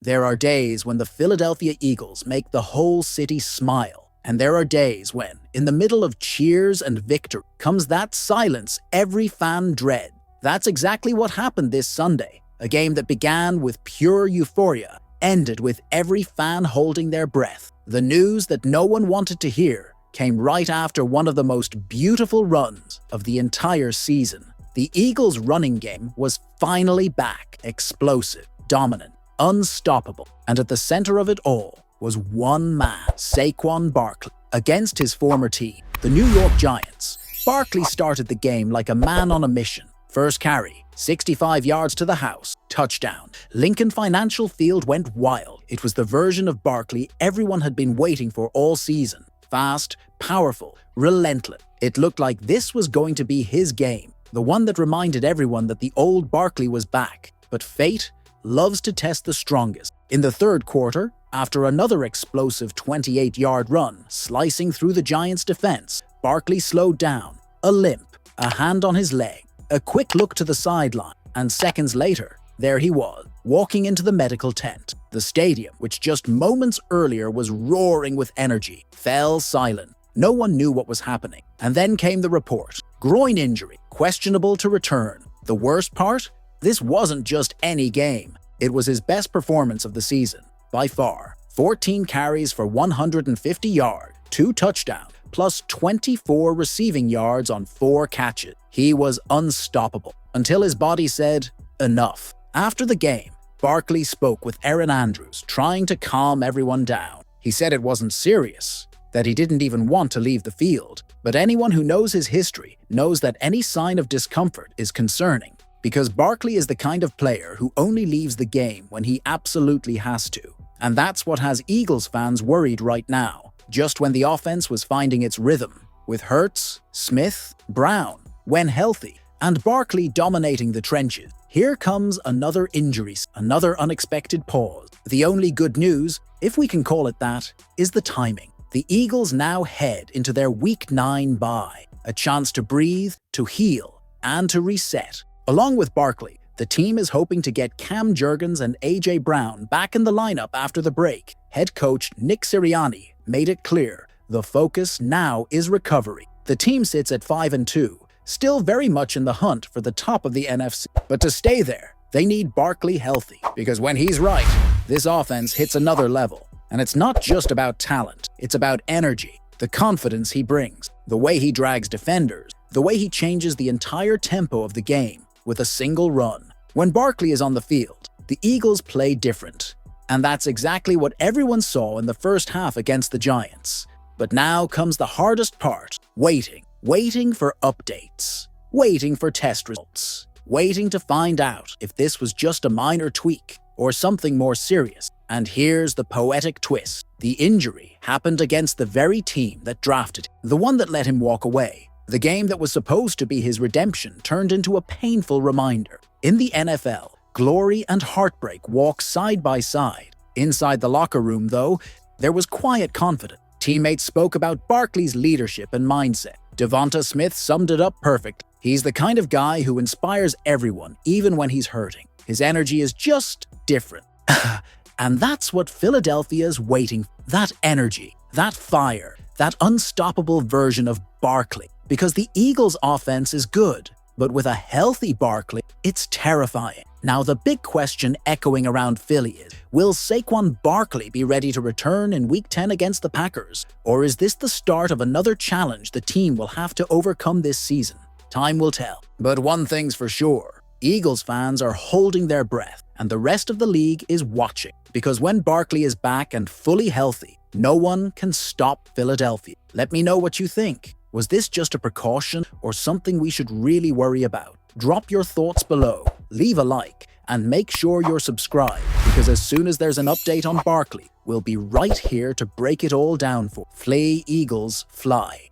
There are days when the Philadelphia Eagles make the whole city smile. And there are days when, in the middle of cheers and victory, comes that silence every fan dreads. That's exactly what happened this Sunday. A game that began with pure euphoria, ended with every fan holding their breath. The news that no one wanted to hear came right after one of the most beautiful runs of the entire season. The Eagles' running game was finally back, explosive, dominant, unstoppable, and at the center of it all was one man, Saquon Barkley. Against his former team, the New York Giants, Barkley started the game like a man on a mission. First carry, 65 yards to the house, touchdown. Lincoln Financial Field went wild. It was the version of Barkley everyone had been waiting for all season. Fast, powerful, relentless. It looked like this was going to be his game, the one that reminded everyone that the old Barkley was back. But fate loves to test the strongest. In the third quarter, after another explosive 28-yard run slicing through the Giants' defense, Barkley slowed down, a limp, a hand on his leg, a quick look to the sideline, and seconds later, there he was, walking into the medical tent. The stadium, which just moments earlier was roaring with energy, fell silent. No one knew what was happening. And then came the report. Groin injury, questionable to return. The worst part? This wasn't just any game. It was his best performance of the season, by far. 14 carries for 150 yards, 2 touchdowns, plus 24 receiving yards on 4 catches. He was unstoppable, until his body said, enough. After the game, Barkley spoke with Erin Andrews, trying to calm everyone down. He said it wasn't serious, that he didn't even want to leave the field. But anyone who knows his history knows that any sign of discomfort is concerning, because Barkley is the kind of player who only leaves the game when he absolutely has to. And that's what has Eagles fans worried right now, just when the offense was finding its rhythm, with Hurts, Smith, Brown, when healthy, and Barkley dominating the trenches. Here comes another injury, another unexpected pause. The only good news, if we can call it that, is the timing. The Eagles now head into their Week 9 bye, a chance to breathe, to heal, and to reset. Along with Barkley, the team is hoping to get Cam Jurgens and A.J. Brown back in the lineup after the break. Head coach Nick Sirianni made it clear the focus now is recovery. The team sits at 5-2, still very much in the hunt for the top of the NFC. But to stay there, they need Barkley healthy, because when he's right, this offense hits another level. And it's not just about talent, it's about energy, the confidence he brings, the way he drags defenders, the way he changes the entire tempo of the game with a single run. When Barkley is on the field, the Eagles play different. And that's exactly what everyone saw in the first half against the Giants. But now comes the hardest part, waiting. Waiting for updates, waiting for test results, waiting to find out if this was just a minor tweak or something more serious. And here's the poetic twist. The injury happened against the very team that drafted him, the one that let him walk away. The game that was supposed to be his redemption turned into a painful reminder. In the NFL, glory and heartbreak walk side by side. Inside the locker room, though, there was quiet confidence. Teammates spoke about Barkley's leadership and mindset. Devonta Smith summed it up perfect. He's the kind of guy who inspires everyone, even when he's hurting. His energy is just different. And that's what Philadelphia's waiting for. That energy, that fire, that unstoppable version of Barkley. Because the Eagles' offense is good, but with a healthy Barkley, it's terrifying. Now the big question echoing around Philly is, will Saquon Barkley be ready to return in Week 10 against the Packers? Or is this the start of another challenge the team will have to overcome this season? Time will tell. But one thing's for sure, Eagles fans are holding their breath, and the rest of the league is watching. Because when Barkley is back and fully healthy, no one can stop Philadelphia. Let me know what you think. Was this just a precaution or something we should really worry about? Drop your thoughts below, leave a like, and make sure you're subscribed, because as soon as there's an update on Barkley, we'll be right here to break it all down for. Fly, Eagles, fly.